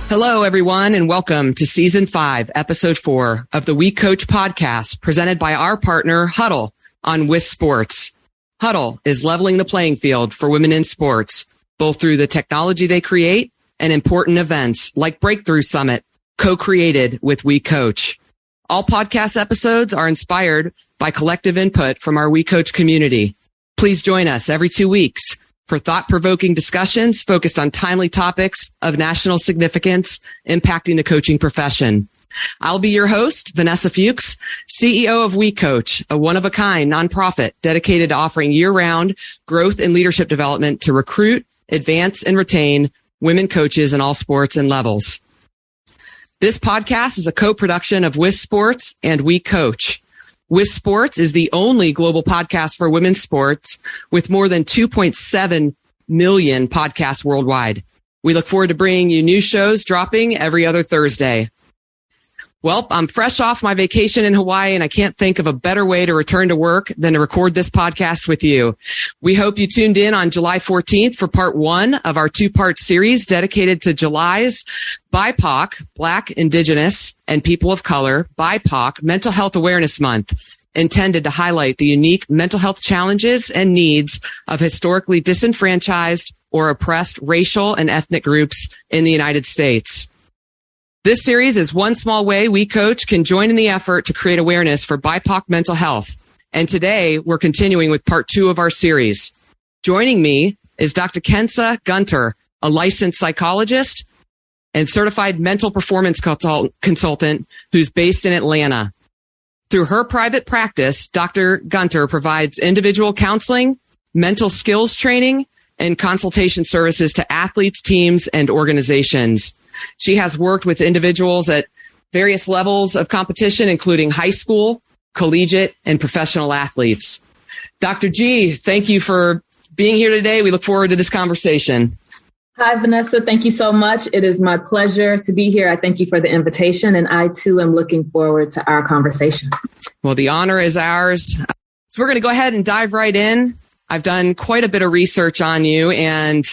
Hello, everyone, and welcome to Season 5, Episode 4 of the We Coach podcast, presented by our partner, Huddle, on WIS Sports. Huddle is leveling the playing field for women in sports, both through the technology they create and important events like Breakthrough Summit, co-created with We Coach. All podcast episodes are inspired by collective input from our We Coach community. Please join us every 2 weeks for thought-provoking discussions focused on timely topics of national significance impacting the coaching profession. I'll be your host, Vanessa Fuchs, CEO of We Coach, a one-of-a-kind nonprofit dedicated to offering year-round growth and leadership development to recruit, advance, and retain women coaches in all sports and levels. This podcast is a co-production of WIS Sports and We Coach. WIS Sports is the only global podcast for women's sports with more than 2.7 million podcasts worldwide. We look forward to bringing you new shows dropping every other Thursday. Well, I'm fresh off my vacation in Hawaii, and I can't think of a better way to return to work than to record this podcast with you. We hope you tuned in on July 14th for part 1 of our 2-part series dedicated to July's BIPOC, Black, Indigenous, and People of Color, BIPOC Mental Health Awareness Month, intended to highlight the unique mental health challenges and needs of historically disenfranchised or oppressed racial and ethnic groups in the United States. This series is one small way We Coach can join in the effort to create awareness for BIPOC mental health. And today we're continuing with part 2 of our series. Joining me is Dr. Kensa Gunter, a licensed psychologist and certified mental performance consultant who's based in Atlanta. Through her private practice, Dr. Gunter provides individual counseling, mental skills training, and consultation services to athletes, teams, and organizations. She has worked with individuals at various levels of competition, including high school, collegiate, and professional athletes. Dr. G, thank you for being here today. We look forward to this conversation. Hi, Vanessa. Thank you so much. It is my pleasure to be here. I thank you for the invitation, and I, too, am looking forward to our conversation. Well, the honor is ours. So we're going to go ahead and dive right in. I've done quite a bit of research on you and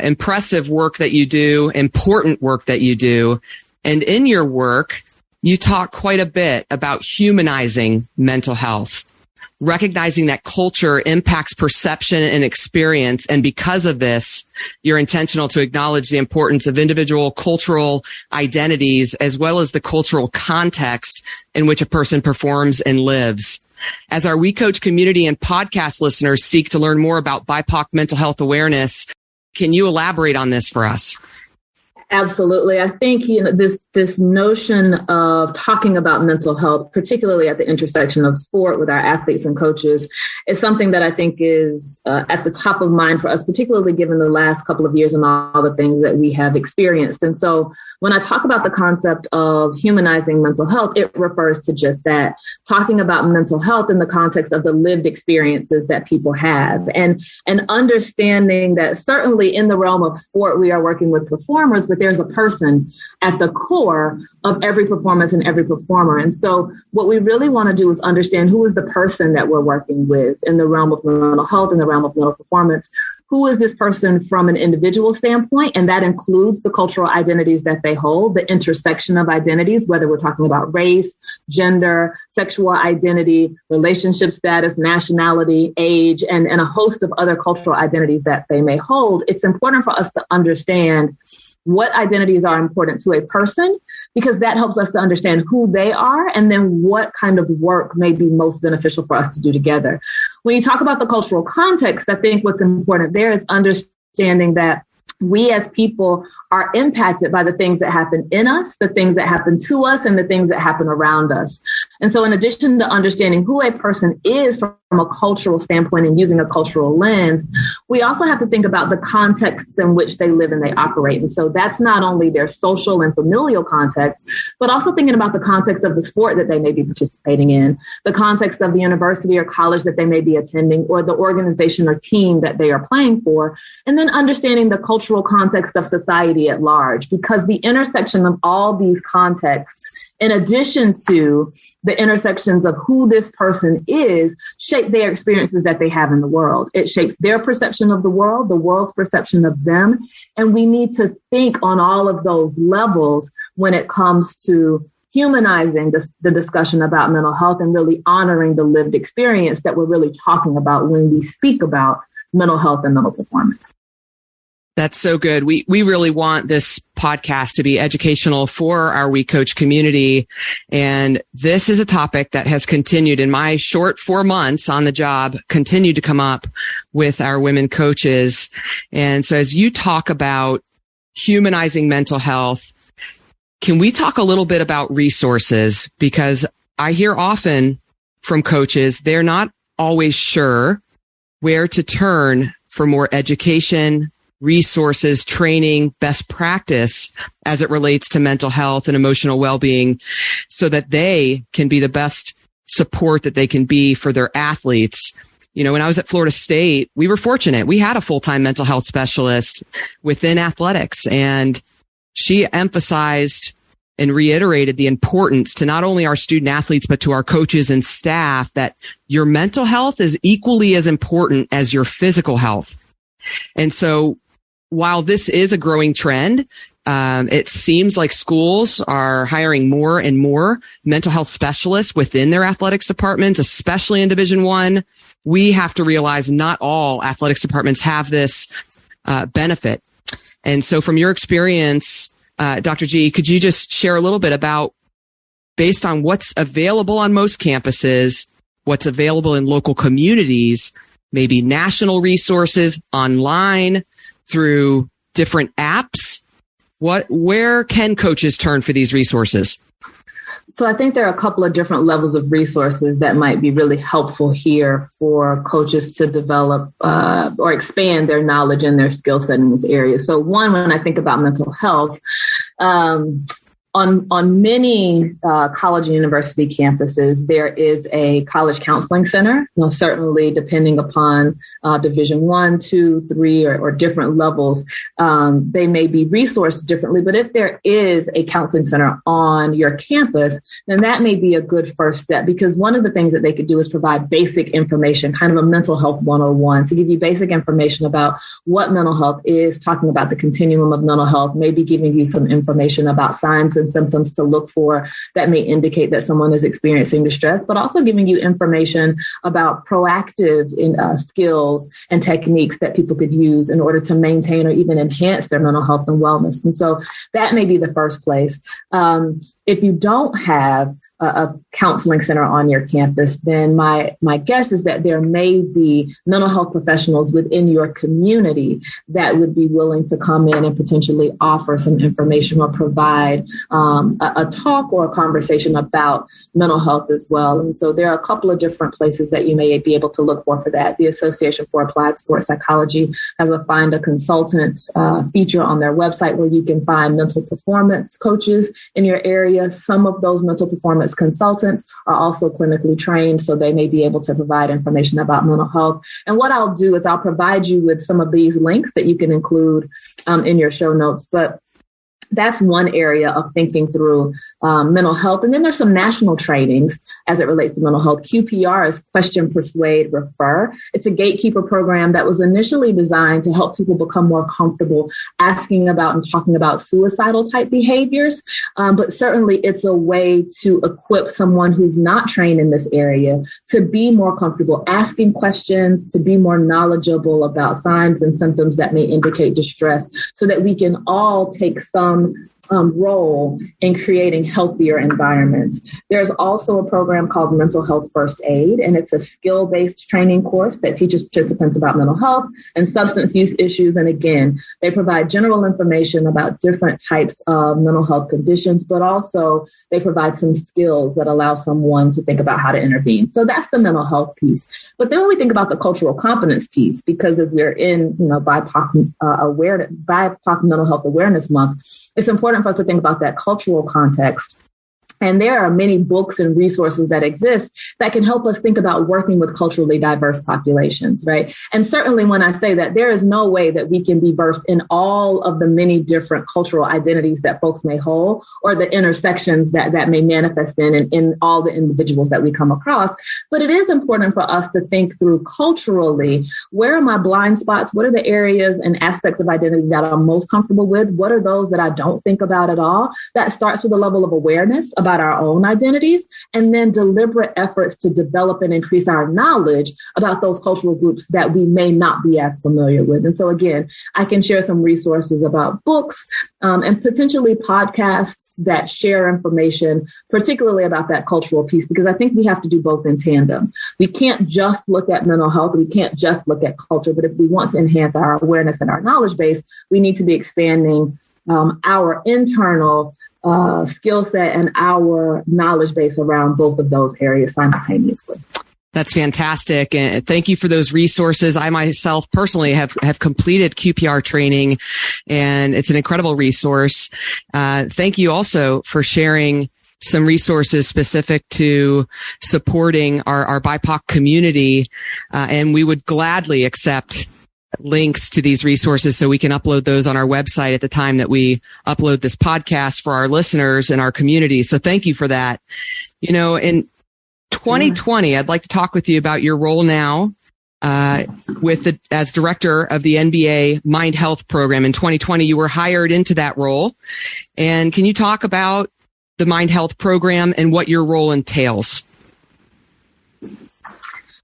impressive work that you do, important work that you do. And in your work, you talk quite a bit about humanizing mental health, recognizing that culture impacts perception and experience. And because of this, you're intentional to acknowledge the importance of individual cultural identities as well as the cultural context in which a person performs and lives. As our We Coach community and podcast listeners seek to learn more about BIPOC mental health awareness, can you elaborate on this for us? Absolutely. I think this notion of talking about mental health, particularly at the intersection of sport with our athletes and coaches, is something that I think is at the top of mind for us, particularly given the last couple of years and all the things that we have experienced. And so when I talk about the concept of humanizing mental health, it refers to just that, talking about mental health in the context of the lived experiences that people have and understanding that certainly in the realm of sport, we are working with performers, but there's a person at the core of every performance and every performer. And so what we really want to do is understand who is the person that we're working with in the realm of mental health, in the realm of mental performance. Who is this person from an individual standpoint? And that includes the cultural identities that they hold, the intersection of identities, whether we're talking about race, gender, sexual identity, relationship status, nationality, age, and a host of other cultural identities that they may hold. It's important for us to understand what identities are important to a person, because that helps us to understand who they are and then what kind of work may be most beneficial for us to do together. When you talk about the cultural context, I think what's important there is understanding that we as people are impacted by the things that happen in us, the things that happen to us, and the things that happen around us. And so in addition to understanding who a person is from a cultural standpoint and using a cultural lens, we also have to think about the contexts in which they live and they operate. And so that's not only their social and familial context, but also thinking about the context of the sport that they may be participating in, the context of the university or college that they may be attending, or the organization or team that they are playing for, and then understanding the cultural context of society at large, because the intersection of all these contexts in addition to the intersections of who this person is, shape their experiences that they have in the world. It shapes their perception of the world's perception of them. And we need to think on all of those levels when it comes to humanizing the discussion about mental health and really honoring the lived experience that we're really talking about when we speak about mental health and mental performance. That's so good. We really want this podcast to be educational for our We Coach community. And this is a topic that has continued in my short 4 months on the job, continued to come up with our women coaches. And so as you talk about humanizing mental health, can we talk a little bit about resources? Because I hear often from coaches, they're not always sure where to turn for more education, resources, training, best practice as it relates to mental health and emotional well-being so that they can be the best support that they can be for their athletes. You know, when I was at Florida State, we were fortunate. We had a full-time mental health specialist within athletics, and she emphasized and reiterated the importance to not only our student athletes, but to our coaches and staff that your mental health is equally as important as your physical health. And so while this is a growing trend, it seems like schools are hiring more and more mental health specialists within their athletics departments, especially in Division I. We have to realize not all athletics departments have this benefit. And so from your experience, Dr. G, could you just share a little bit about, based on what's available on most campuses, what's available in local communities, maybe national resources online through different apps? Where can coaches turn for these resources? So I think there are a couple of different levels of resources that might be really helpful here for coaches to develop or expand their knowledge and their skill set in this area. So one, when I think about mental health, on many college and university campuses, there is a college counseling center. You know, certainly depending upon Division I, II, III, or different levels, they may be resourced differently. But if there is a counseling center on your campus, then that may be a good first step, because one of the things that they could do is provide basic information, kind of a mental health 101, to give you basic information about what mental health is, talking about the continuum of mental health, maybe giving you some information about signs and symptoms to look for that may indicate that someone is experiencing distress, but also giving you information about proactive skills and techniques that people could use in order to maintain or even enhance their mental health and wellness. And so that may be the first place. If you don't have a counseling center on your campus, then my guess is that there may be mental health professionals within your community that would be willing to come in and potentially offer some information or provide a talk or a conversation about mental health as well. And so there are a couple of different places that you may be able to look for that. The Association for Applied Sports Psychology has a Find a Consultant feature on their website where you can find mental performance coaches in your area. Some of those mental performance consultants are also clinically trained, so they may be able to provide information about mental health. And what I'll do is I'll provide you with some of these links that you can include in your show notes. But that's one area of thinking through mental health. And then there's some national trainings as it relates to mental health. QPR is Question, Persuade, Refer. It's a gatekeeper program that was initially designed to help people become more comfortable asking about and talking about suicidal type behaviors. But certainly it's a way to equip someone who's not trained in this area to be more comfortable asking questions, to be more knowledgeable about signs and symptoms that may indicate distress, so that we can all take some role in creating healthier environments. There's also a program called Mental Health First Aid, and it's a skill-based training course that teaches participants about mental health and substance use issues. And again, they provide general information about different types of mental health conditions, but also they provide some skills that allow someone to think about how to intervene. So that's the mental health piece. But then when we think about the cultural competence piece, because as we're in, BIPOC Mental Health Awareness Month, it's important for us to think about that cultural context And there are many books and resources that exist that can help us think about working with culturally diverse populations, right? And certainly when I say that, there is no way that we can be versed in all of the many different cultural identities that folks may hold, or the intersections that may manifest in all the individuals that we come across. But it is important for us to think through culturally, where are my blind spots? What are the areas and aspects of identity that I'm most comfortable with? What are those that I don't think about at all? That starts with a level of awareness about our own identities, and then deliberate efforts to develop and increase our knowledge about those cultural groups that we may not be as familiar with. And so again, I can share some resources about books and potentially podcasts that share information, particularly about that cultural piece, because I think we have to do both in tandem. We can't just look at mental health. We can't just look at culture. But if we want to enhance our awareness and our knowledge base, we need to be expanding our internal skill set and our knowledge base around both of those areas simultaneously. That's fantastic. And thank you for those resources. I myself personally have completed QPR training, and it's an incredible resource. Thank you also for sharing some resources specific to supporting our BIPOC community. And we would gladly accept links to these resources so we can upload those on our website at the time that we upload this podcast for our listeners and our community. So thank you for that. You know, in 2020, I'd like to talk with you about your role now as director of the NBA Mind Health Program. In 2020, you were hired into that role. And can you talk about the Mind Health Program and what your role entails?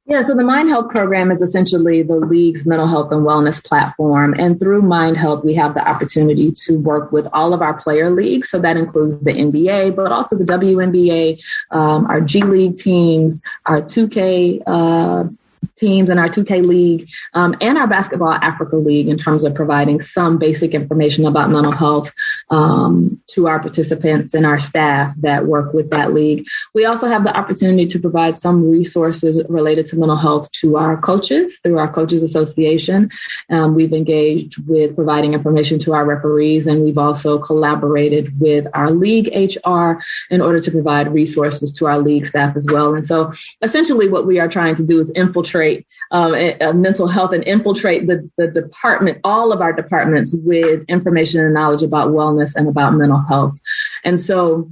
Yeah, so the Mind Health Program is essentially the league's mental health and wellness platform. And through Mind Health, we have the opportunity to work with all of our player leagues. So that includes the NBA, but also the WNBA, our G League teams, our 2K teams in our 2K League, and our Basketball Africa League, in terms of providing some basic information about mental health to our participants and our staff that work with that league. We also have the opportunity to provide some resources related to mental health to our coaches through our Coaches Association. We've engaged with providing information to our referees, and we've also collaborated with our league HR in order to provide resources to our league staff as well. And so essentially what we are trying to do is infiltrate mental health and infiltrate the department, all of our departments, with information and knowledge about wellness and about mental health. And so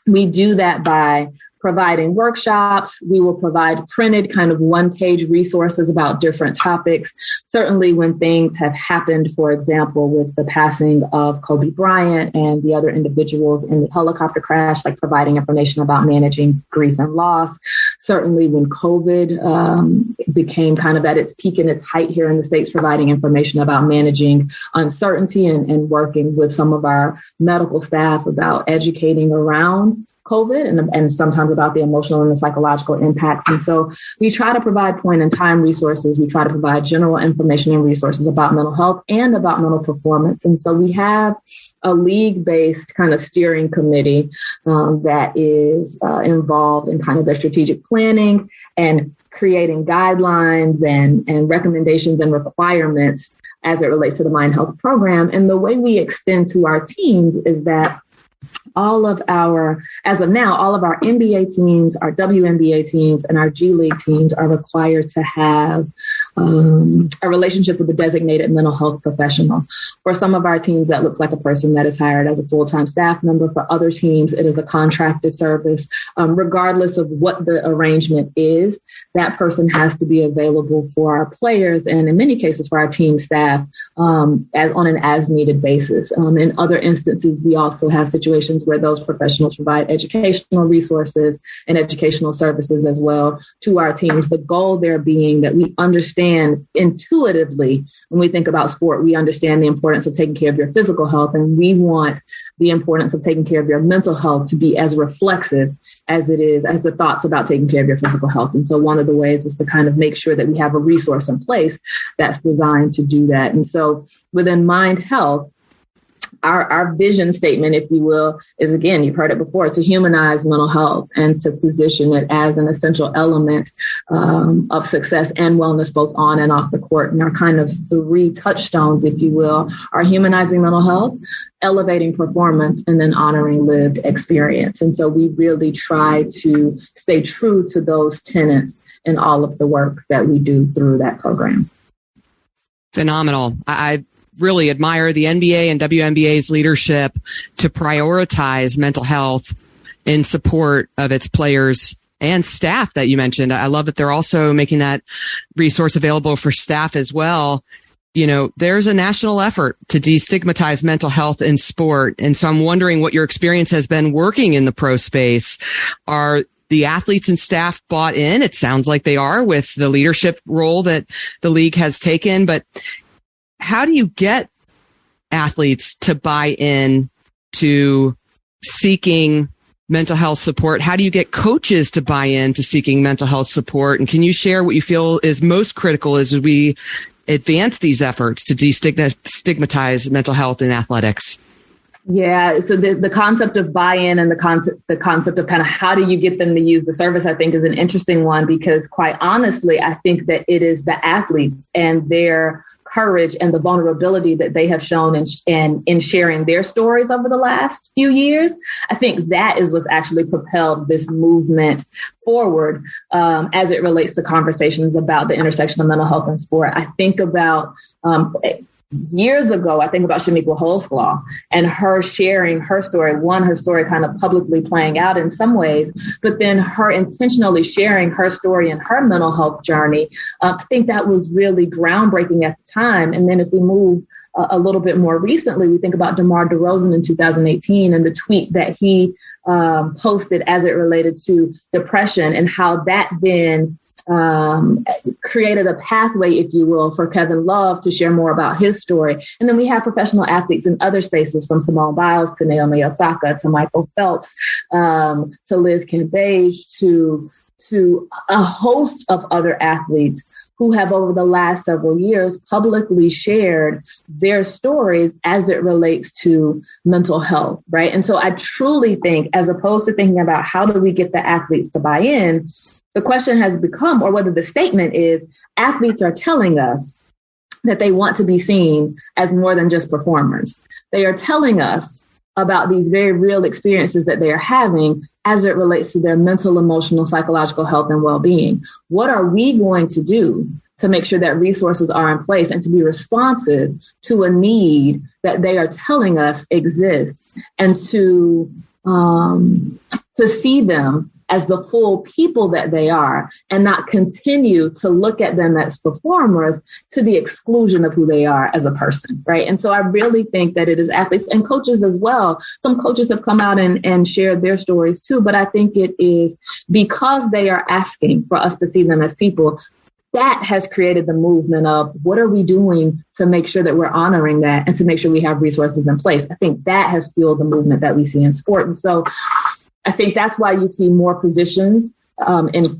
we do that by providing workshops. We will provide printed kind of one-page resources about different topics. Certainly when things have happened, for example, with the passing of Kobe Bryant and the other individuals in the helicopter crash, like providing information about managing grief and loss. Certainly when COVID became kind of at its peak and its height here in the States, providing information about managing uncertainty and working with some of our medical staff about educating around COVID and sometimes about the emotional and the psychological impacts. And so we try to provide point in time resources. We try to provide general information and resources about mental health and about mental performance. And so we have a league-based kind of steering committee that is involved in kind of their strategic planning and creating guidelines and recommendations and requirements as it relates to the Mind Health Program. And the way we extend to our teams is that as of now, all of our NBA teams, our WNBA teams, and our G League teams are required to have a relationship with a designated mental health professional. For some of our teams, that looks like a person that is hired as a full-time staff member. For other teams, it is a contracted service. Regardless of what the arrangement is, that person has to be available for our players and in many cases for our team staff on an as-needed basis. In other instances, we also have situations where those professionals provide educational resources and educational services as well to our teams. The goal there being that we understand intuitively when we think about sport, we understand the importance of taking care of your physical health, and we want the importance of taking care of your mental health to be as reflexive as it is as the thoughts about taking care of your physical health. And so one of the ways is to kind of make sure that we have a resource in place that's designed to do that. And so within Mind Health, our vision statement, if you will, is, again, you've heard it before, to humanize mental health and to position it as an essential element of success and wellness, both on and off the court. And our kind of 3 touchstones, if you will, are humanizing mental health, elevating performance, and then honoring lived experience. And so we really try to stay true to those tenets in all of the work that we do through that program. Phenomenal. I really admire the NBA and WNBA's leadership to prioritize mental health in support of its players and staff that you mentioned. I love that they're also making that resource available for staff as well. You know, there's a national effort to destigmatize mental health in sport. And so I'm wondering what your experience has been working in the pro space. Are the athletes and staff bought in? It sounds like they are, with the leadership role that the league has taken. But how do you get athletes to buy in to seeking mental health support? How do you get coaches to buy in to seeking mental health support? And can you share what you feel is most critical as we advance these efforts to destigmatize mental health in athletics? Yeah, so the concept of buy-in and the concept of kind of how do you get them to use the service, I think, is an interesting one, because quite honestly, I think that it is the athletes and their courage and the vulnerability that they have shown in sharing their stories over the last few years. I think that is what's actually propelled this movement forward as it relates to conversations about the intersection of mental health and sport. I think about years ago, I think about Shaniqua Holsclaw and her sharing her story, her story kind of publicly playing out in some ways, but then her intentionally sharing her story and her mental health journey. I think that was really groundbreaking at the time. And then if we move a little bit more recently, we think about DeMar DeRozan in 2018 and the tweet that he posted as it related to depression, and how that then created a pathway, if you will, for Kevin Love to share more about his story. And then we have professional athletes in other spaces, from Simone Biles to Naomi Osaka to Michael Phelps to Liz Cambage to a host of other athletes who have over the last several years publicly shared their stories as it relates to mental health, right? And so I truly think, as opposed to thinking about how do we get the athletes to buy in, the question has become, or whether the statement is, athletes are telling us that they want to be seen as more than just performers. They are telling us about these very real experiences that they are having as it relates to their mental, emotional, psychological health and well-being. What are we going to do to make sure that resources are in place and to be responsive to a need that they are telling us exists, and to see them as the full people that they are, and not continue to look at them as performers to the exclusion of who they are as a person, right? And so I really think that it is athletes and coaches as well. Some coaches have come out and shared their stories too, but I think it is because they are asking for us to see them as people, that has created the movement of what are we doing to make sure that we're honoring that and to make sure we have resources in place. I think that has fueled the movement that we see in sport. And so I think that's why you see more positions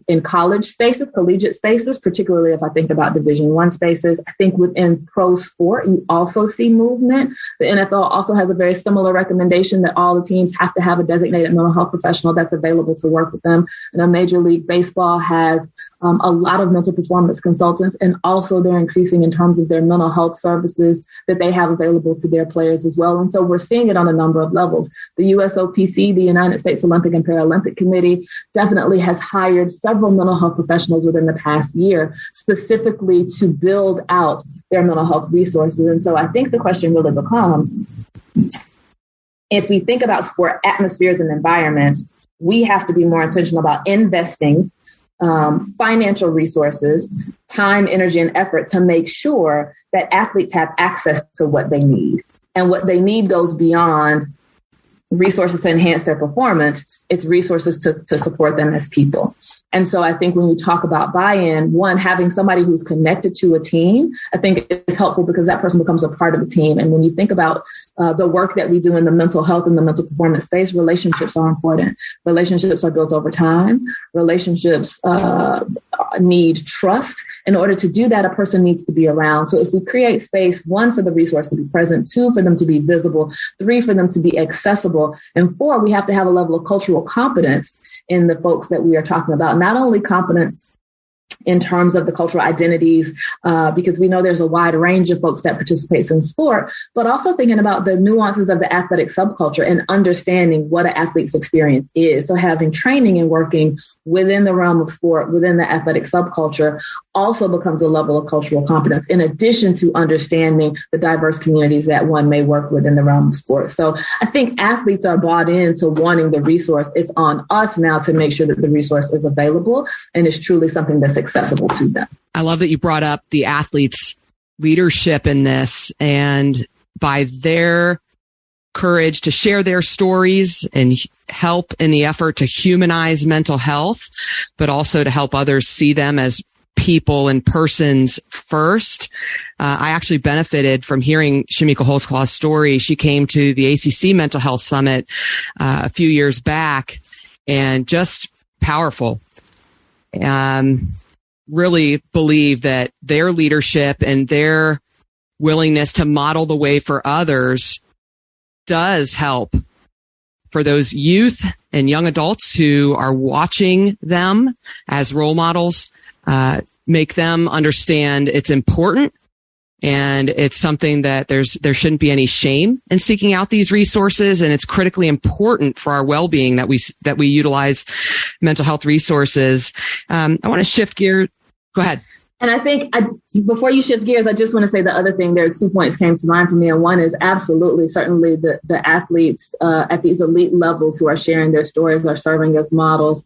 in college spaces, collegiate spaces, particularly if I think about Division I spaces. I think within pro sport, you also see movement. The NFL also has a very similar recommendation that all the teams have to have a designated mental health professional that's available to work with them. And Major League Baseball has a lot of mental performance consultants, and also they're increasing in terms of their mental health services that they have available to their players as well. And so we're seeing it on a number of levels. The USOPC, the United States Olympic and Paralympic Committee, definitely has hired several mental health professionals within the past year, specifically to build out their mental health resources. And so I think the question really becomes, if we think about sport atmospheres and environments, we have to be more intentional about investing financial resources, time, energy, and effort to make sure that athletes have access to what they need. And what they need goes beyond resources to enhance their performance. It's resources to support them as people. And so I think when you talk about buy-in, one, having somebody who's connected to a team, I think is helpful because that person becomes a part of the team. And when you think about the work that we do in the mental health and the mental performance space, relationships are important. Relationships are built over time. Relationships need trust. In order to do that, a person needs to be around. So if we create space, 1, for the resource to be present, 2, for them to be visible, 3, for them to be accessible, and 4, we have to have a level of cultural competence in the folks that we are talking about. Not only competence in terms of the cultural identities, because we know there's a wide range of folks that participate in sport, but also thinking about the nuances of the athletic subculture and understanding what an athlete's experience is. So having training and working within the realm of sport, within the athletic subculture, also becomes a level of cultural competence, in addition to understanding the diverse communities that one may work with in the realm of sport. So I think athletes are bought into wanting the resource. It's on us now to make sure that the resource is available and is truly something that's accessible to them. I love that you brought up the athletes' leadership in this, and by their courage to share their stories and help in the effort to humanize mental health, but also to help others see them as people and persons first. I actually benefited from hearing Shamika Holzclaw's story. She came to the ACC Mental Health Summit a few years back, and just powerful. Really believe that their leadership and their willingness to model the way for others does help for those youth and young adults who are watching them as role models, make them understand it's important, and it's something that there shouldn't be any shame in seeking out these resources, and it's critically important for our well-being that we utilize mental health resources. I want to shift gears. Go ahead. And I think before you shift gears, I just want to say the other thing. There are 2 points came to mind for me. And one is absolutely, certainly the athletes at these elite levels who are sharing their stories are serving as models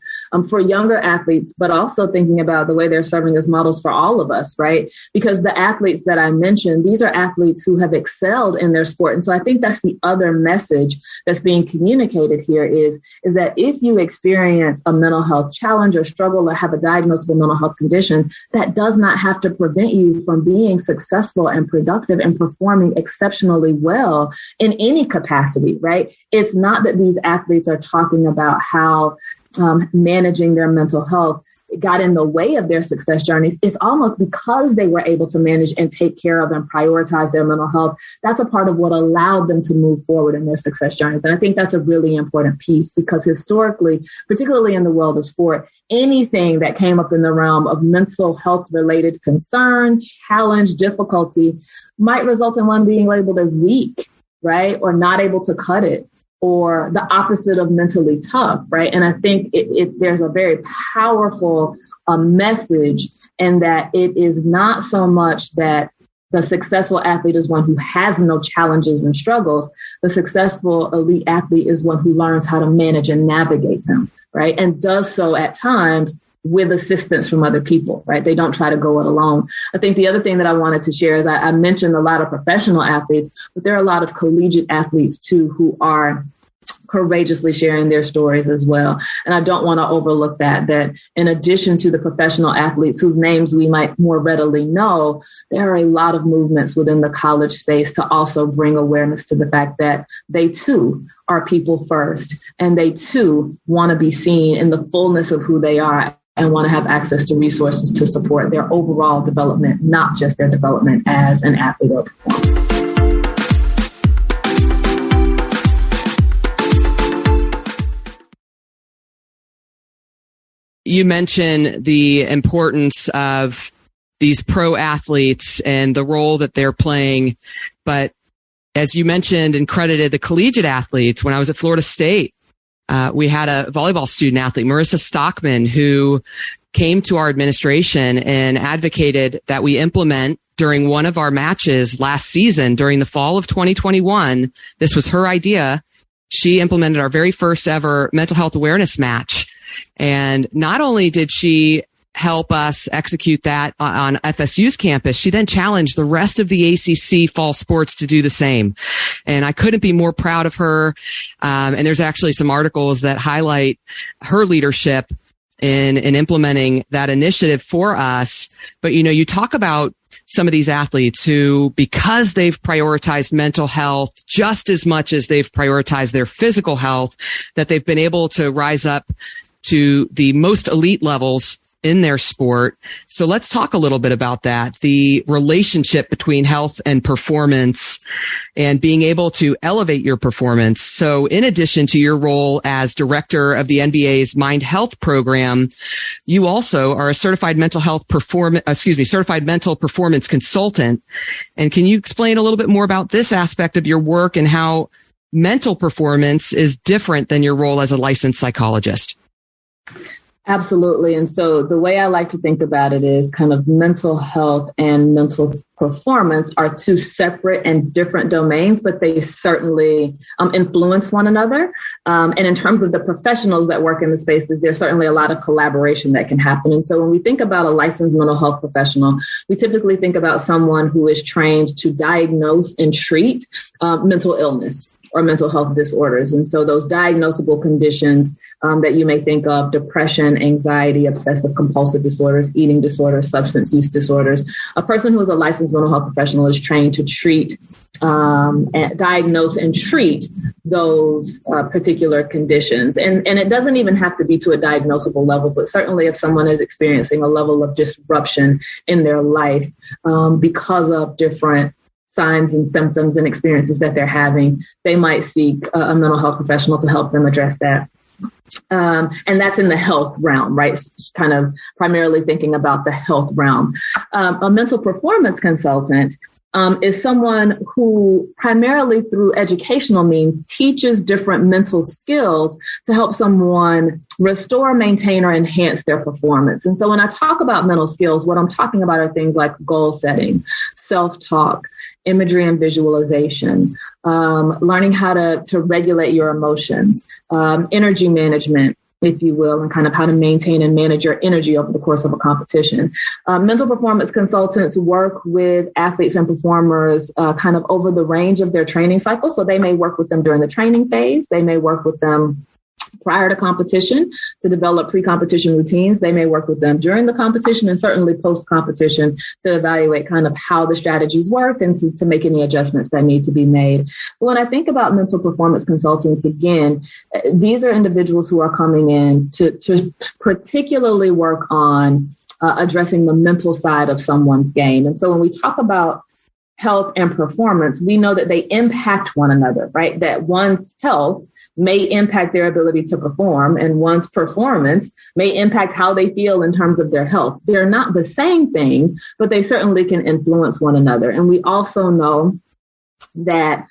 for younger athletes, but also thinking about the way they're serving as models for all of us, right? Because the athletes that I mentioned, these are athletes who have excelled in their sport. And so I think that's the other message that's being communicated here is that if you experience a mental health challenge or struggle or have a diagnosable mental health condition, that does not have to prevent you from being successful and productive and performing exceptionally well in any capacity, right? It's not that these athletes are talking about how managing their mental health got in the way of their success journeys. It's almost because they were able to manage and take care of and prioritize their mental health. That's a part of what allowed them to move forward in their success journeys. And I think that's a really important piece, because historically, particularly in the world of sport, anything that came up in the realm of mental health related concern, challenge, difficulty might result in one being labeled as weak, right? Or not able to cut it, or the opposite of mentally tough, right? And I think there's a very powerful message in that it is not so much that the successful athlete is one who has no challenges and struggles. The successful elite athlete is one who learns how to manage and navigate them, right? And does so at times with assistance from other people, right? They don't try to go it alone. I think the other thing that I wanted to share is I mentioned a lot of professional athletes, but there are a lot of collegiate athletes too who are courageously sharing their stories as well. And I don't want to overlook that in addition to the professional athletes whose names we might more readily know, there are a lot of movements within the college space to also bring awareness to the fact that they too are people first, and they too want to be seen in the fullness of who they are and want to have access to resources to support their overall development, not just their development as an athlete or performer. You mentioned the importance of these pro athletes and the role that they're playing. But as you mentioned and credited the collegiate athletes, when I was at Florida State, we had a volleyball student athlete, Marissa Stockman, who came to our administration and advocated that we implement during one of our matches last season, during the fall of 2021. This was her idea. She implemented our very first ever mental health awareness match. And not only did she help us execute that on FSU's campus, she then challenged the rest of the ACC fall sports to do the same. And I couldn't be more proud of her. And there's actually some articles that highlight her leadership in implementing that initiative for us. But, you know, you talk about some of these athletes who, because they've prioritized mental health just as much as they've prioritized their physical health, that they've been able to rise up to the most elite levels in their sport. So let's talk a little bit about that, the relationship between health and performance and being able to elevate your performance. So in addition to your role as director of the NBA's Mind Health program, you also are a certified mental performance consultant. And can you explain a little bit more about this aspect of your work and how mental performance is different than your role as a licensed psychologist? Absolutely. And so the way I like to think about it is kind of mental health and mental performance are two separate and different domains, but they certainly influence one another. And in terms of the professionals that work in the spaces, there's certainly a lot of collaboration that can happen. And so when we think about a licensed mental health professional, we typically think about someone who is trained to diagnose and treat mental illness or mental health disorders. And so those diagnosable conditions that you may think of, depression, anxiety, obsessive compulsive disorders, eating disorders, substance use disorders, a person who is a licensed mental health professional is trained to treat, diagnose and treat those particular conditions. And it doesn't even have to be to a diagnosable level, but certainly if someone is experiencing a level of disruption in their life because of different signs and symptoms and experiences that they're having, they might seek a mental health professional to help them address that. And that's in the health realm, right? Kind of primarily thinking about the health realm. A mental performance consultant is someone who primarily through educational means teaches different mental skills to help someone restore, maintain, or enhance their performance. And so when I talk about mental skills, what I'm talking about are things like goal setting, self-talk, imagery and visualization, learning how to regulate your emotions, energy management, if you will, and kind of how to maintain and manage your energy over the course of a competition. Mental performance consultants work with athletes and performers kind of over the range of their training cycle. So they may work with them during the training phase. They may work with them prior to competition to develop pre-competition routines. They may work with them during the competition and certainly post-competition to evaluate kind of how the strategies work and to make any adjustments that need to be made. When I think about mental performance consultants, again, these are individuals who are coming in to particularly work on addressing the mental side of someone's game. And so when we talk about health and performance, we know that they impact one another, right? That one's health may impact their ability to perform, and one's performance may impact how they feel in terms of their health. They're not the same thing, but they certainly can influence one another. And we also know that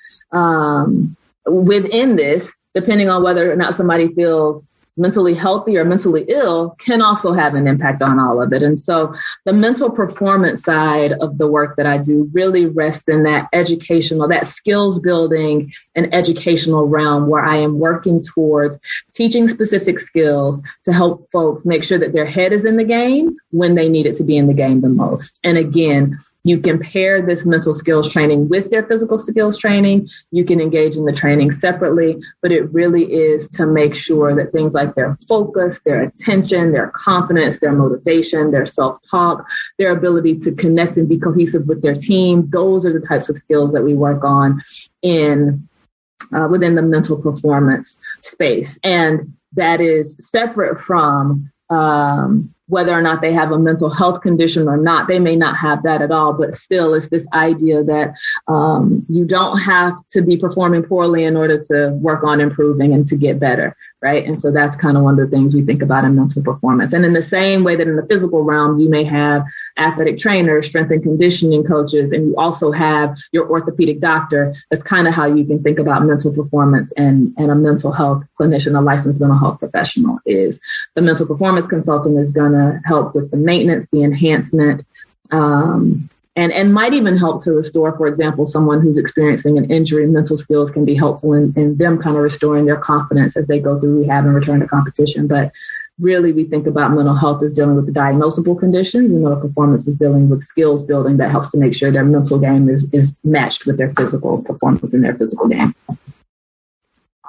within this, depending on whether or not somebody feels mentally healthy or mentally ill, can also have an impact on all of it. And so the mental performance side of the work that I do really rests in that educational, that skills building and educational realm where I am working towards teaching specific skills to help folks make sure that their head is in the game when they need it to be in the game the most. And again, you can pair this mental skills training with their physical skills training. You can engage in the training separately, but it really is to make sure that things like their focus, their attention, their confidence, their motivation, their self-talk, their ability to connect and be cohesive with their team, those are the types of skills that we work on within the mental performance space. And that is separate from whether or not they have a mental health condition or not. They may not have that at all, but still it's this idea that you don't have to be performing poorly in order to work on improving and to get better, right? And so that's kind of one of the things we think about in mental performance. And in the same way that in the physical realm, you may have athletic trainers, strength and conditioning coaches, and you also have your orthopedic doctor. That's kind of how you can think about mental performance and a mental health clinician, a licensed mental health professional is. The mental performance consultant is going to help with the maintenance, the enhancement, and might even help to restore, for example, someone who's experiencing an injury. Mental skills can be helpful in them kind of restoring their confidence as they go through rehab and return to competition. But really, we think about mental health as dealing with the diagnosable conditions, and mental performance is dealing with skills building that helps to make sure their mental game is matched with their physical performance in their physical game.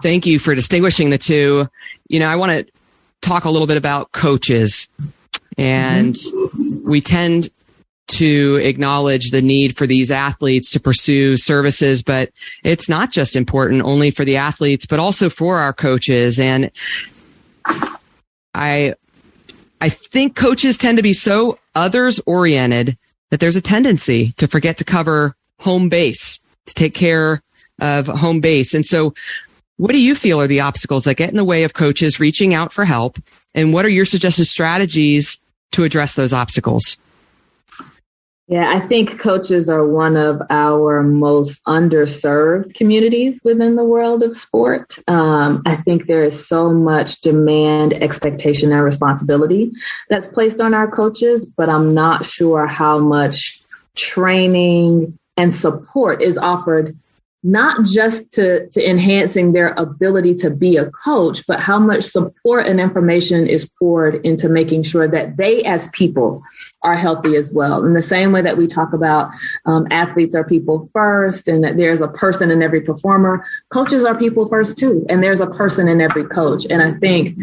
Thank you for distinguishing the two. You know, I want to talk a little bit about coaches, and we tend to acknowledge the need for these athletes to pursue services, but it's not just important only for the athletes, but also for our coaches. And I I think coaches tend to be so others oriented that there's a tendency to forget to cover home base, to take care of home base. And so what do you feel are the obstacles that get in the way of coaches reaching out for help? And what are your suggested strategies to address those obstacles? Yeah, I think coaches are one of our most underserved communities within the world of sport. I think there is so much demand, expectation, and responsibility that's placed on our coaches, but I'm not sure how much training and support is offered, not just to enhancing their ability to be a coach, but how much support and information is poured into making sure that they as people are healthy as well. In the same way that we talk about athletes are people first and that there's a person in every performer, coaches are people first too. And there's a person in every coach. And I think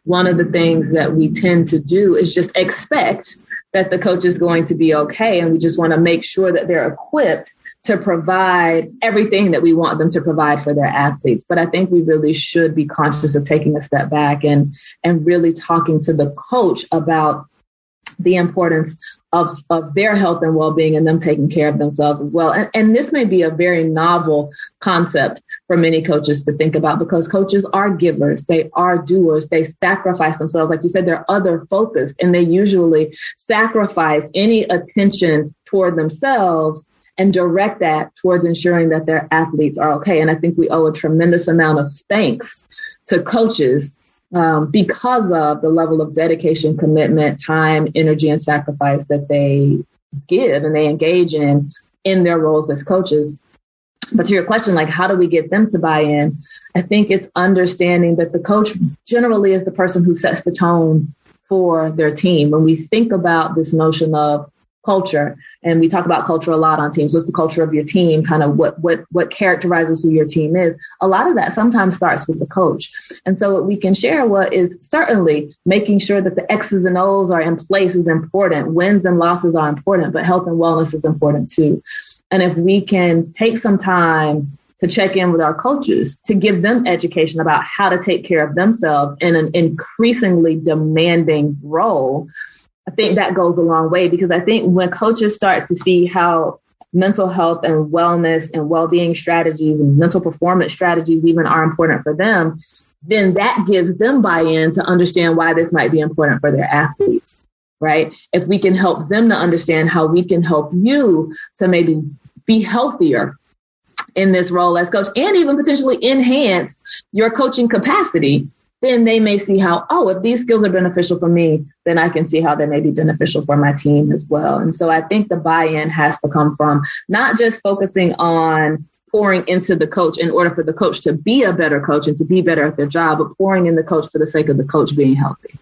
one of the things that we tend to do is just expect that the coach is going to be okay. And we just want to make sure that they're equipped to provide everything that we want them to provide for their athletes. But I think we really should be conscious of taking a step back and really talking to the coach about the importance of their health and well-being and them taking care of themselves as well. And this may be a very novel concept for many coaches to think about, because coaches are givers, they are doers, they sacrifice themselves. Like you said, they're other focused, and they usually sacrifice any attention toward themselves and direct that towards ensuring that their athletes are okay. And I think we owe a tremendous amount of thanks to coaches because of the level of dedication, commitment, time, energy, and sacrifice that they give and they engage in their roles as coaches. But to your question, like, how do we get them to buy in? I think it's understanding that the coach generally is the person who sets the tone for their team. When we think about this notion of culture, and we talk about culture a lot on teams, what's the culture of your team, kind of what characterizes who your team is. A lot of that sometimes starts with the coach. And so what we can share, what is certainly making sure that the X's and O's are in place is important. Wins and losses are important, but health and wellness is important too. And if we can take some time to check in with our coaches, to give them education about how to take care of themselves in an increasingly demanding role, I think that goes a long way, because I think when coaches start to see how mental health and wellness and well-being strategies and mental performance strategies even are important for them, then that gives them buy-in to understand why this might be important for their athletes, right? If we can help them to understand how we can help you to maybe be healthier in this role as coach and even potentially enhance your coaching capacity, then they may see how, if these skills are beneficial for me, then I can see how they may be beneficial for my team as well. And so I think the buy-in has to come from not just focusing on pouring into the coach in order for the coach to be a better coach and to be better at their job, but pouring in the coach for the sake of the coach being healthy,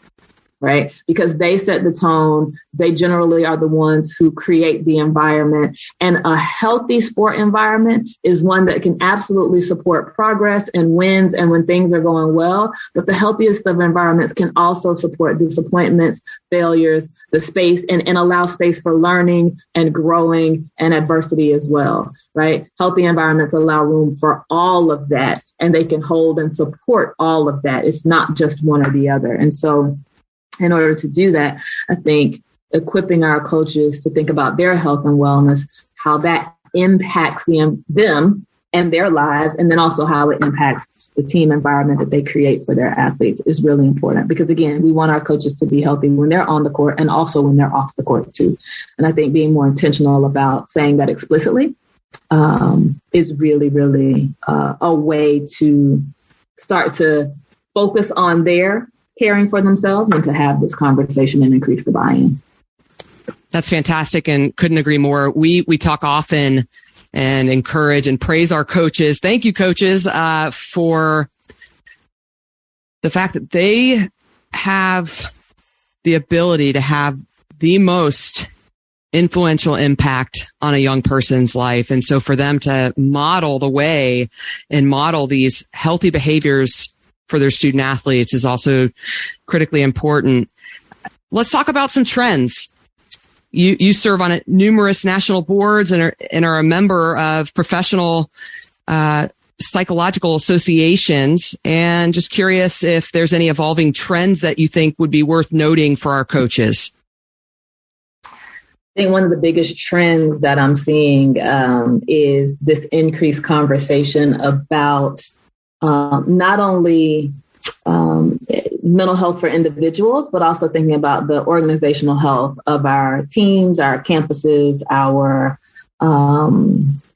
right? Because they set the tone. They generally are the ones who create the environment. And a healthy sport environment is one that can absolutely support progress and wins and when things are going well. But the healthiest of environments can also support disappointments, failures, the space, and allow space for learning and growing and adversity as well, right? Healthy environments allow room for all of that, and they can hold and support all of that. It's not just one or the other. And so in order to do that, I think equipping our coaches to think about their health and wellness, how that impacts them and their lives, and then also how it impacts the team environment that they create for their athletes is really important. Because again, we want our coaches to be healthy when they're on the court and also when they're off the court too. And I think being more intentional about saying that explicitly is really, really a way to start to focus on their caring for themselves and to have this conversation and increase the buy-in. That's fantastic, and couldn't agree more. We talk often and encourage and praise our coaches. Thank you, coaches, for the fact that they have the ability to have the most influential impact on a young person's life. And so for them to model the way and model these healthy behaviors for their student athletes is also critically important. Let's talk about some trends. You serve on numerous national boards and are a member of professional psychological associations, and just curious if there's any evolving trends that you think would be worth noting for our coaches. I think one of the biggest trends that I'm seeing is this increased conversation about not only mental health for individuals, but also thinking about the organizational health of our teams, our campuses, our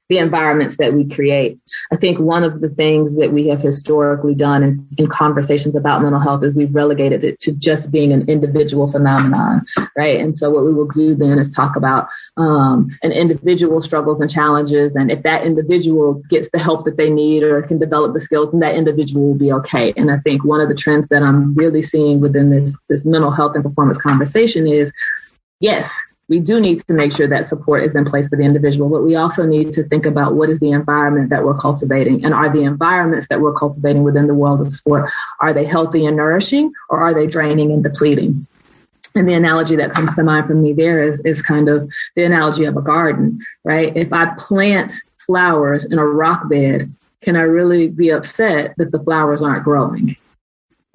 the environments that we create. I think one of the things that we have historically done in conversations about mental health is we've relegated it to just being an individual phenomenon, right? And so what we will do then is talk about an individual's struggles and challenges. And if that individual gets the help that they need or can develop the skills, then that individual will be okay. And I think one of the trends that I'm really seeing within this mental health and performance conversation is, yes, we do need to make sure that support is in place for the individual, but we also need to think about what is the environment that we're cultivating, and are the environments that we're cultivating within the world of sport, are they healthy and nourishing, or are they draining and depleting? And the analogy that comes to mind for me there is kind of the analogy of a garden, right? If I plant flowers in a rock bed, can I really be upset that the flowers aren't growing?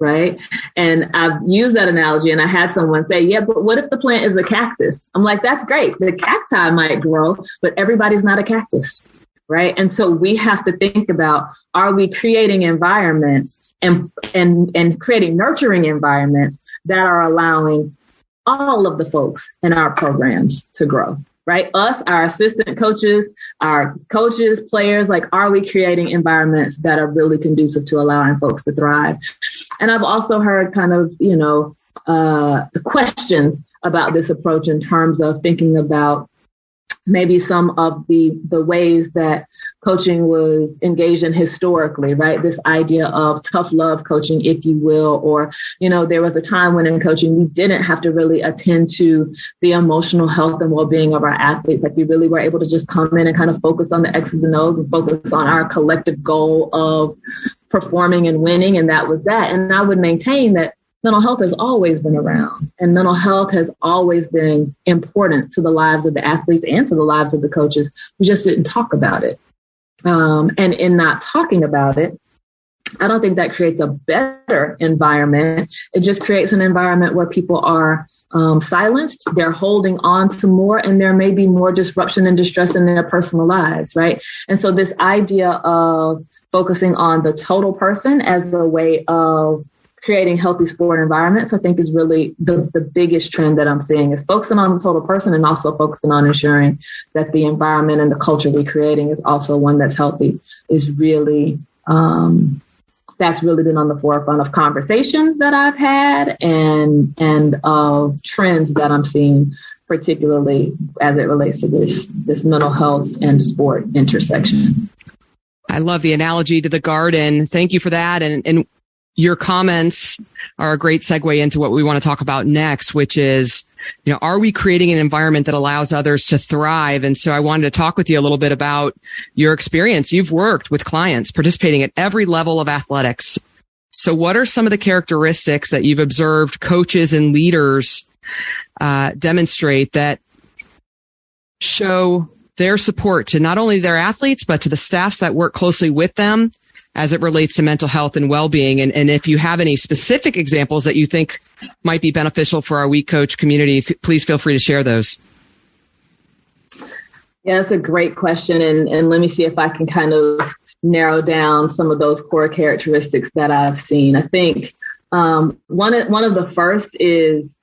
Right. And I've used that analogy, and I had someone say, yeah, but what if the plant is a cactus? I'm like, that's great. The cacti might grow, but everybody's not a cactus. Right. And so we have to think about, are we creating environments and creating nurturing environments that are allowing all of the folks in our programs to grow? Right? Us, our assistant coaches, our coaches, players, like, are we creating environments that are really conducive to allowing folks to thrive? And I've also heard kind of, questions about this approach in terms of thinking about maybe some of the ways that coaching was engaged in historically, right? This idea of tough love coaching, if you will, or, there was a time when in coaching, we didn't have to really attend to the emotional health and well-being of our athletes. Like, we really were able to just come in and kind of focus on the X's and O's and focus on our collective goal of performing and winning. And that was that. And I would maintain that mental health has always been around, and mental health has always been important to the lives of the athletes and to the lives of the coaches. We just didn't talk about it. And in not talking about it, I don't think that creates a better environment. It just creates an environment where people are silenced, they're holding on to more, and there may be more disruption and distress in their personal lives, right? And so this idea of focusing on the total person as a way of creating healthy sport environments, I think, is really the biggest trend that I'm seeing, is focusing on the total person and also focusing on ensuring that the environment and the culture we're creating is also one that's healthy, is really, that's really been on the forefront of conversations that I've had and of trends that I'm seeing, particularly as it relates to this mental health and sport intersection. I love the analogy to the garden. Thank you for that. And your comments are a great segue into what we want to talk about next, which is, are we creating an environment that allows others to thrive? And so I wanted to talk with you a little bit about your experience. You've worked with clients participating at every level of athletics. So what are some of the characteristics that you've observed coaches and leaders demonstrate that show their support to not only their athletes, but to the staffs that work closely with them as it relates to mental health and well-being? And if you have any specific examples that you think might be beneficial for our We Coach community, please feel free to share those. Yeah, that's a great question. And let me see if I can kind of narrow down some of those core characteristics that I've seen. I think one of the first is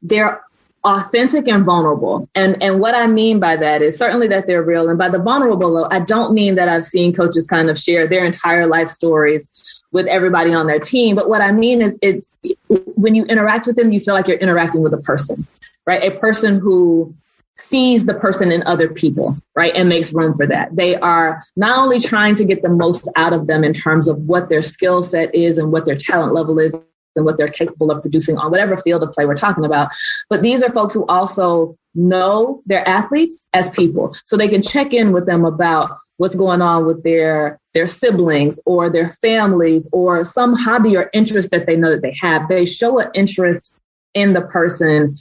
they're authentic and vulnerable. And what I mean by that is certainly that they're real. And by the vulnerable, though, I don't mean that I've seen coaches kind of share their entire life stories with everybody on their team. But what I mean is, it's when you interact with them, you feel like you're interacting with a person, right? A person who sees the person in other people, right? And makes room for that. They are not only trying to get the most out of them in terms of what their skill set is and what their talent level is and what they're capable of producing on whatever field of play we're talking about. But these are folks who also know their athletes as people. So they can check in with them about what's going on with their siblings or their families or some hobby or interest that they know that they have. They show an interest in the person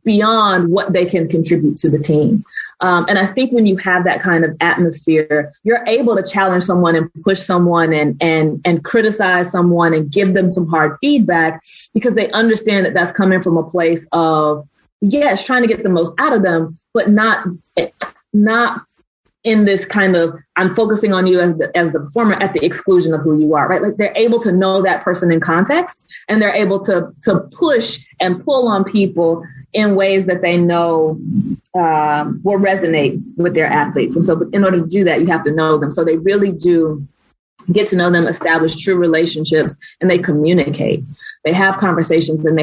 beyond what they can contribute to the team. And I think when you have that kind of atmosphere, you're able to challenge someone and push someone and criticize someone and give them some hard feedback, because they understand that that's coming from a place of, yes, trying to get the most out of them, but not in this kind of, I'm focusing on you as the performer at the exclusion of who you are, right? Like, they're able to know that person in context, and they're able to push and pull on people in ways that they know will resonate with their athletes. And so in order to do that, you have to know them. So they really do get to know them, establish true relationships, and they communicate. They have conversations, and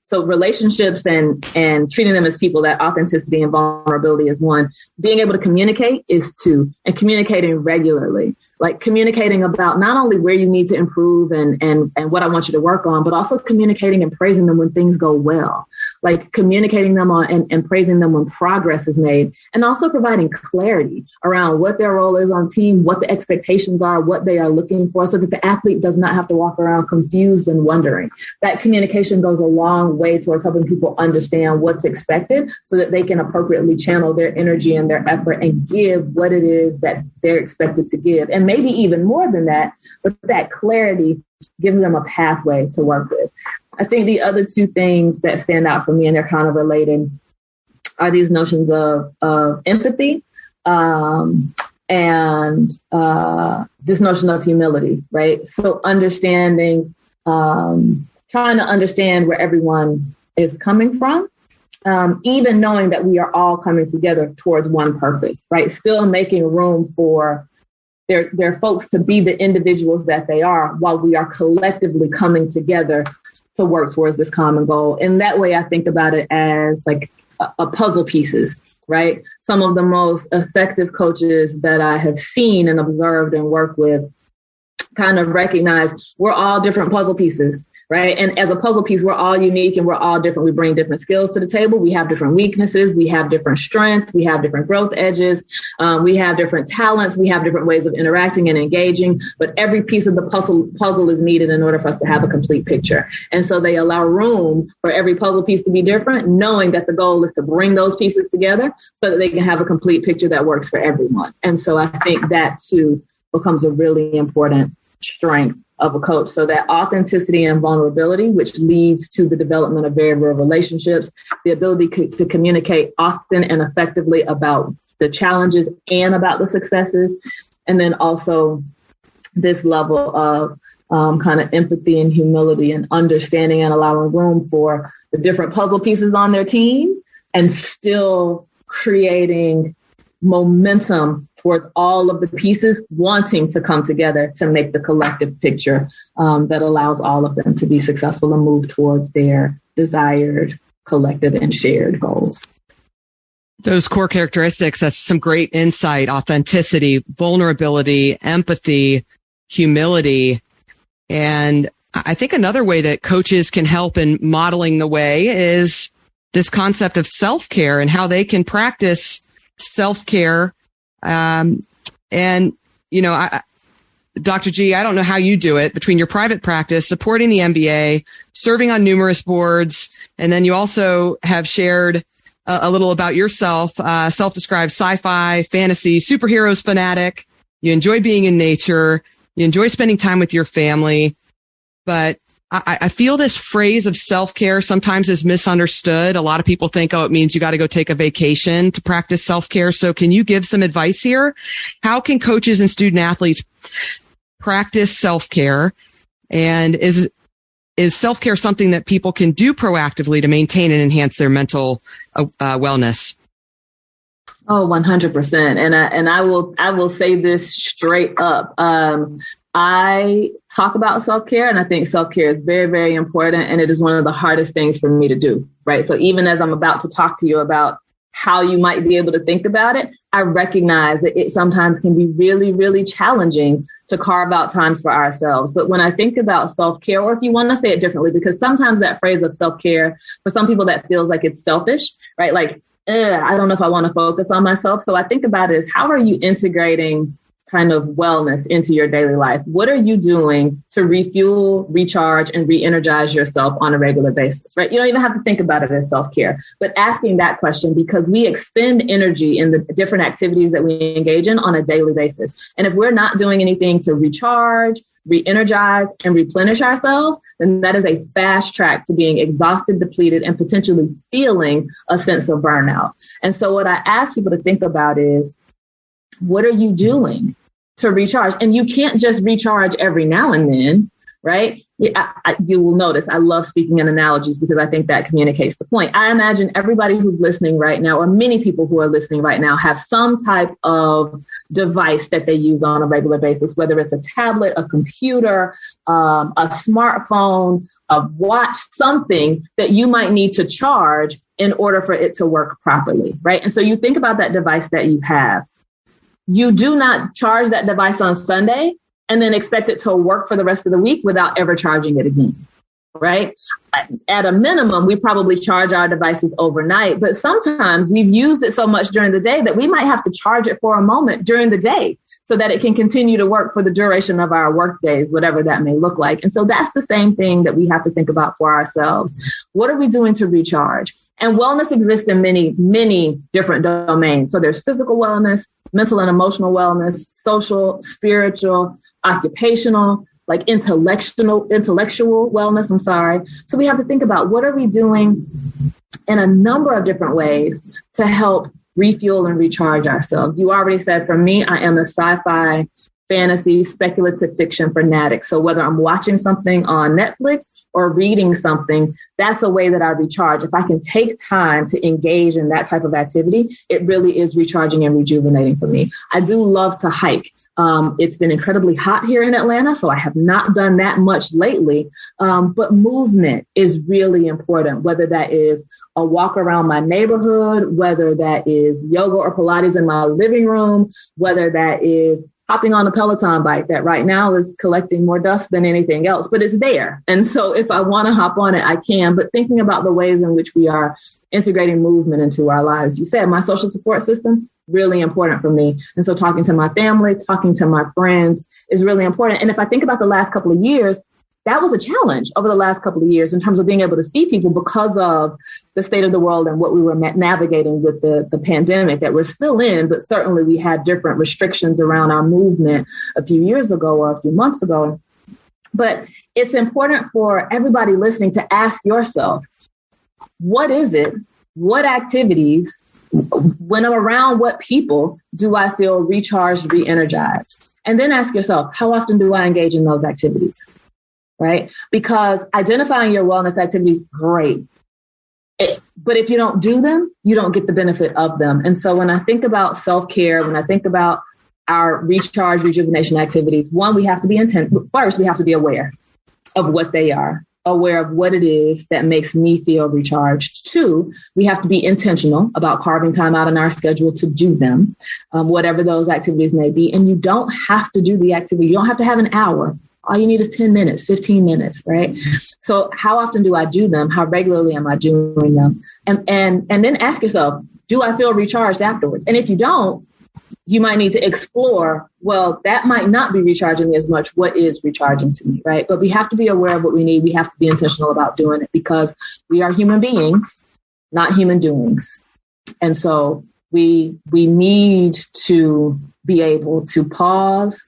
so relationships and treating them as people, that authenticity and vulnerability is one. Being able to communicate is two, and communicating regularly, like communicating about not only where you need to improve and what I want you to work on, but also communicating and praising them when things go well, like communicating them on and praising them when progress is made, and also providing clarity around what their role is on team, what the expectations are, what they are looking for, so that the athlete does not have to walk around confused and wondering. That communication goes a long way towards helping people understand what's expected, so that they can appropriately channel their energy and their effort and give what it is that they're expected to give. And maybe even more than that, but that clarity gives them a pathway to work with. I think the other two things that stand out for me, and they're kind of related, are these notions of empathy and this notion of humility, right? So understanding, trying to understand where everyone is coming from, even knowing that we are all coming together towards one purpose, right? Still making room for their folks to be the individuals that they are, while we are collectively coming together to work towards this common goal. And that way, I think about it as like a puzzle pieces, right? Some of the most effective coaches that I have seen and observed and worked with kind of recognize we're all different puzzle pieces, right? And as a puzzle piece, we're all unique and we're all different. We bring different skills to the table. We have different weaknesses. We have different strengths. We have different growth edges. We have different talents. We have different ways of interacting and engaging. But every piece of the puzzle is needed in order for us to have a complete picture. And so they allow room for every puzzle piece to be different, knowing that the goal is to bring those pieces together so that they can have a complete picture that works for everyone. And so I think that too becomes a really important strength of a coach. So that authenticity and vulnerability, which leads to the development of very real relationships, the ability to communicate often and effectively about the challenges and about the successes. And then also this level of kind of empathy and humility and understanding and allowing room for the different puzzle pieces on their team, and still creating momentum towards all of the pieces wanting to come together to make the collective picture that allows all of them to be successful and move towards their desired collective and shared goals. Those core characteristics, that's some great insight: authenticity, vulnerability, empathy, humility. And I think another way that coaches can help in modeling the way is this concept of self-care and how they can practice self-care. And, you know, Dr. G, I don't know how you do it between your private practice, supporting the NBA, serving on numerous boards. And then you also have shared a little about yourself, self-described sci-fi, fantasy, superheroes fanatic. You enjoy being in nature. You enjoy spending time with your family. But I feel this phrase of self-care sometimes is misunderstood. A lot of people think, oh, it means you got to go take a vacation to practice self-care. So can you give some advice here? How can coaches and student athletes practice self-care? And is self-care something that people can do proactively to maintain and enhance their mental wellness? Oh, 100%. And I will say this straight up. I talk about self-care, and I think self-care is very, very important. And it is one of the hardest things for me to do, right? So even as I'm about to talk to you about how you might be able to think about it, I recognize that it sometimes can be really, really challenging to carve out times for ourselves. But when I think about self-care, or if you want to say it differently, because sometimes that phrase of self-care, for some people that feels like it's selfish, right? Like, I don't know if I want to focus on myself. So I think about it as, how are you integrating kind of wellness into your daily life? What are you doing to refuel, recharge, and re-energize yourself on a regular basis, right? You don't even have to think about it as self-care, but asking that question, because we expend energy in the different activities that we engage in on a daily basis. And if we're not doing anything to recharge, re-energize, and replenish ourselves, then that is a fast track to being exhausted, depleted, and potentially feeling a sense of burnout. And so what I ask people to think about is, what are you doing to recharge? And you can't just recharge every now and then, right? You will notice I love speaking in analogies because I think that communicates the point. I imagine everybody who's listening right now, or many people who are listening right now, have some type of device that they use on a regular basis, whether it's a tablet, a computer, a smartphone, a watch, something that you might need to charge in order for it to work properly, right? And so you think about that device that you have. You do not charge that device on Sunday and then expect it to work for the rest of the week without ever charging it again, right? At a minimum, we probably charge our devices overnight, but sometimes we've used it so much during the day that we might have to charge it for a moment during the day so that it can continue to work for the duration of our work days, whatever that may look like. And so that's the same thing that we have to think about for ourselves. What are we doing to recharge? And wellness exists in many, many different domains. So there's physical wellness, mental and emotional wellness, social, spiritual, occupational, like intellectual wellness. So we have to think about, what are we doing in a number of different ways to help refuel and recharge ourselves? You already said, for me, I am a sci-fi, fantasy, speculative fiction fanatic. So whether I'm watching something on Netflix or reading something, that's a way that I recharge. If I can take time to engage in that type of activity, it really is recharging and rejuvenating for me. I do love to hike. It's been incredibly hot here in Atlanta, so I have not done that much lately. But movement is really important, whether that is a walk around my neighborhood, whether that is yoga or Pilates in my living room, whether that is hopping on a Peloton bike that right now is collecting more dust than anything else, but it's there. And so if I want to hop on it, I can. But thinking about the ways in which we are integrating movement into our lives. You said my social support system, really important for me. And so talking to my family, talking to my friends is really important. And if I think about the last couple of years, that was a challenge over the last couple of years in terms of being able to see people because of the state of the world and what we were navigating with the pandemic that we're still in, but certainly we had different restrictions around our movement a few years ago or a few months ago. But it's important for everybody listening to ask yourself, what is it? What activities, when I'm around what people, do I feel recharged, re-energized? And then ask yourself, how often do I engage in those activities? Right? Because identifying your wellness activities, great. But if you don't do them, you don't get the benefit of them. And so when I think about self-care, when I think about our recharge, rejuvenation activities, one, we have to be first, we have to be aware of what they are, aware of what it is that makes me feel recharged. Two, we have to be intentional about carving time out in our schedule to do them, whatever those activities may be. And you don't have to do the activity. You don't have to have an hour. All you need is 10 minutes, 15 minutes, right? So how often do I do them? How regularly am I doing them? And then ask yourself, do I feel recharged afterwards? And if you don't, you might need to explore, well, that might not be recharging me as much. What is recharging to me, right? But we have to be aware of what we need. We have to be intentional about doing it because we are human beings, not human doings. And so we need to be able to pause,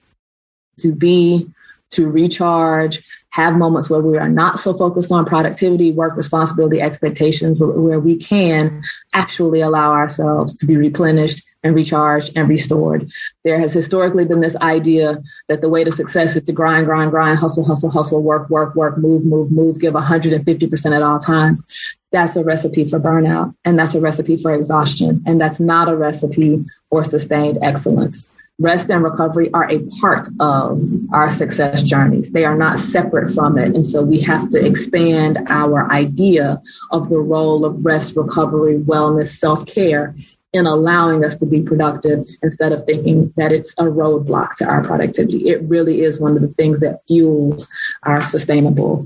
to recharge, have moments where we are not so focused on productivity, work, responsibility, expectations, where we can actually allow ourselves to be replenished and recharged and restored. There has historically been this idea that the way to success is to grind, hustle, work, move, give 150% at all times. That's a recipe for burnout, and that's a recipe for exhaustion, and that's not a recipe for sustained excellence. Rest and recovery are a part of our success journeys. They are not separate from it. And so we have to expand our idea of the role of rest, recovery, wellness, self-care in allowing us to be productive instead of thinking that it's a roadblock to our productivity. It really is one of the things that fuels our sustainable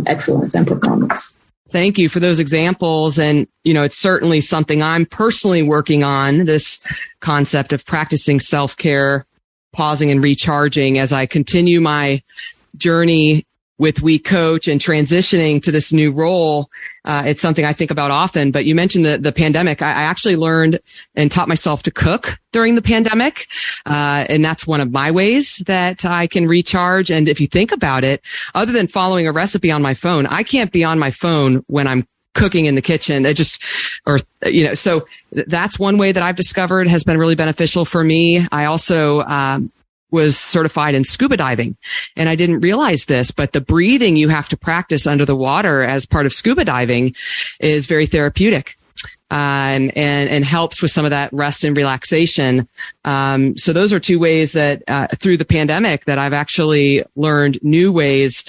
excellence and performance. Thank you for those examples. And, it's certainly something I'm personally working on, this concept of practicing self-care pausing and recharging as I continue my journey with We Coach and transitioning to this new role. It's something I think about often, but you mentioned the pandemic. I actually learned and taught myself to cook during the pandemic. And that's one of my ways that I can recharge. And if you think about it, other than following a recipe on my phone, I can't be on my phone when I'm cooking in the kitchen. So that's one way that I've discovered has been really beneficial for me. I also, was certified in scuba diving. And I didn't realize this, but the breathing you have to practice under the water as part of scuba diving is very therapeutic. And helps with some of that rest and relaxation. So those are two ways that, through the pandemic that I've actually learned new ways,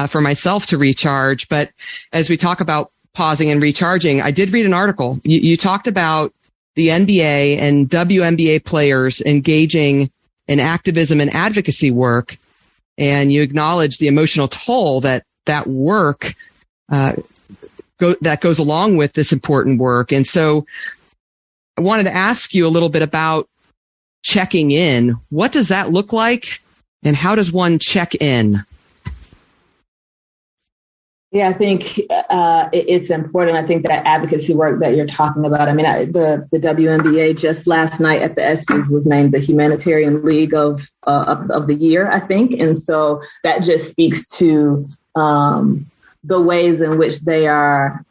for myself to recharge. But as we talk about pausing and recharging, I did read an article. You talked about the NBA and WNBA players engaging in activism and advocacy work, and you acknowledge the emotional toll that work that goes along with this important work. And so I wanted to ask you a little bit about checking in. What does that look like, and how does one check in? Yeah, I think it's important. I think that advocacy work that you're talking about, the WNBA just last night at the ESPYs was named the Humanitarian League of the Year, I think. And so that just speaks to the ways in which they are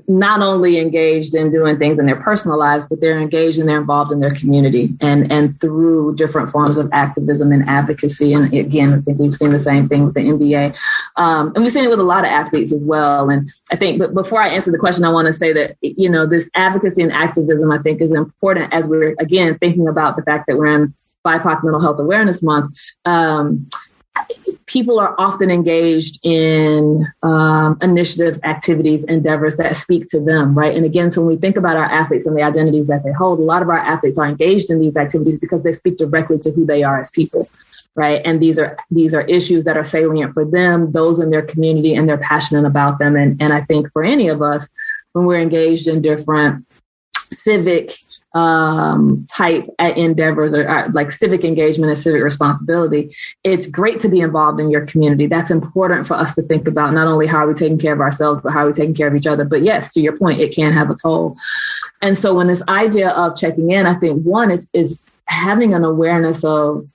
not only engaged in doing things in their personal lives, but they're engaged and they're involved in their community and through different forms of activism and advocacy. And again, I think we've seen the same thing with the NBA. And we've seen it with a lot of athletes as well. And I think, but before I answer the question, I want to say that, this advocacy and activism, I think, is important as we're, again, thinking about the fact that we're in BIPOC Mental Health Awareness Month. People are often engaged in initiatives, activities, endeavors that speak to them, right? And again, so when we think about our athletes and the identities that they hold, a lot of our athletes are engaged in these activities because they speak directly to who they are as people, right? And these are issues that are salient for them, those in their community, and they're passionate about them. And I think for any of us, when we're engaged in different civic type endeavors or like civic engagement and civic responsibility, it's great to be involved in your community. That's important for us to think about, not only how are we taking care of ourselves, but how are we taking care of each other. But yes, to your point, it can have a toll. And so when this idea of checking in, I think one is having an awareness of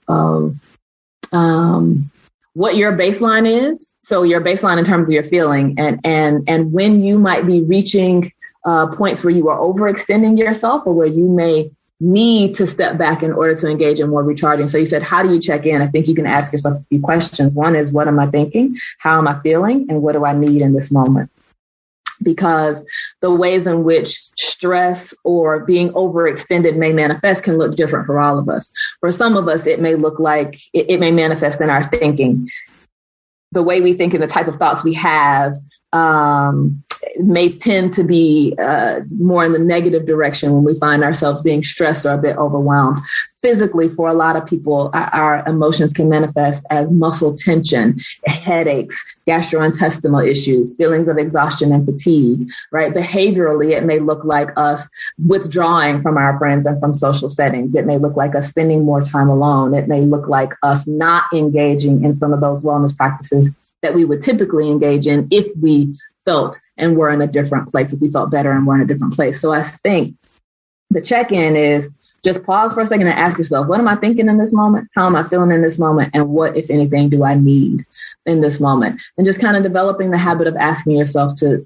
what your baseline is. So your baseline in terms of your feeling and when you might be reaching points where you are overextending yourself or where you may need to step back in order to engage in more recharging. So you said, how do you check in? I think you can ask yourself a few questions. One is, what am I thinking? How am I feeling? And what do I need in this moment? Because the ways in which stress or being overextended may manifest can look different for all of us. For some of us, it may look like it may manifest in our thinking. The way we think and the type of thoughts we have may tend to be more in the negative direction when we find ourselves being stressed or a bit overwhelmed. Physically, for a lot of people, our emotions can manifest as muscle tension, headaches, gastrointestinal issues, feelings of exhaustion and fatigue, right? Behaviorally, it may look like us withdrawing from our friends and from social settings. It may look like us spending more time alone. It may look like us not engaging in some of those wellness practices that we would typically engage in if we felt and were in a different place, if we felt better and were in a different place. So I think the check-in is just pause for a second and ask yourself, what am I thinking in this moment? How am I feeling in this moment? And what, if anything, do I need in this moment? And just kind of developing the habit of asking yourself to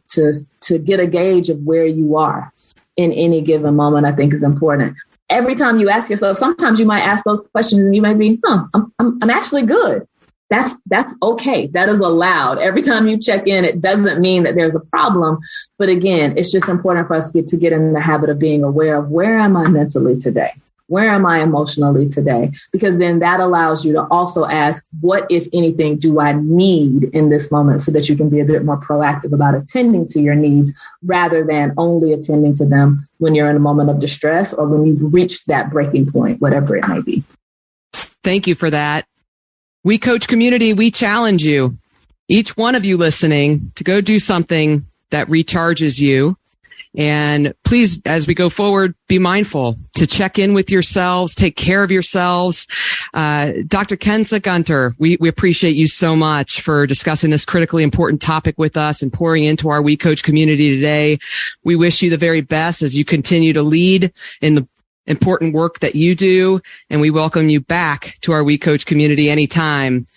get a gauge of where you are in any given moment, I think is important. Every time you ask yourself, sometimes you might ask those questions and you may be, I'm actually good. That's okay. That is allowed. Every time you check in, it doesn't mean that there's a problem. But again, it's just important for us to get in the habit of being aware of, where am I mentally today? Where am I emotionally today? Because then that allows you to also ask, what, if anything, do I need in this moment, so that you can be a bit more proactive about attending to your needs rather than only attending to them when you're in a moment of distress or when you've reached that breaking point, whatever it may be. Thank you for that. We Coach community, we challenge you, each one of you listening, to go do something that recharges you. And please, as we go forward, be mindful to check in with yourselves, take care of yourselves. Dr. Kenza Gunter, we appreciate you so much for discussing this critically important topic with us and pouring into our We Coach community today. We wish you the very best as you continue to lead in the important work that you do, and we welcome you back to our We Coach community anytime.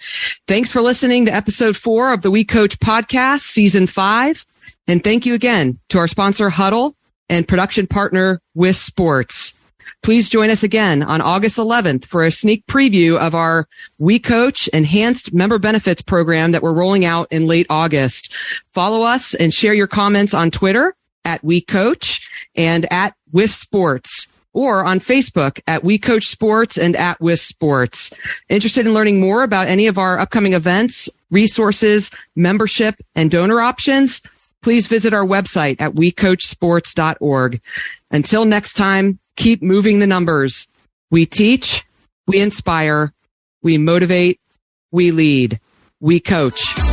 Thanks for listening to episode 4 of the We Coach podcast, season 5. And thank you again to our sponsor, Huddle, and production partner, WIS Sports. Please join us again on August 11th for a sneak preview of our We Coach Enhanced Member Benefits program that we're rolling out in late August. Follow us and share your comments on Twitter at We Coach and at WIS Sports, or on Facebook at We Coach Sports and at WIS Sports. Interested in learning more about any of our upcoming events, resources, membership, and donor options? Please visit our website at wecoachsports.org. Until next time, keep moving the numbers. We teach, we inspire, we motivate, we lead. We coach.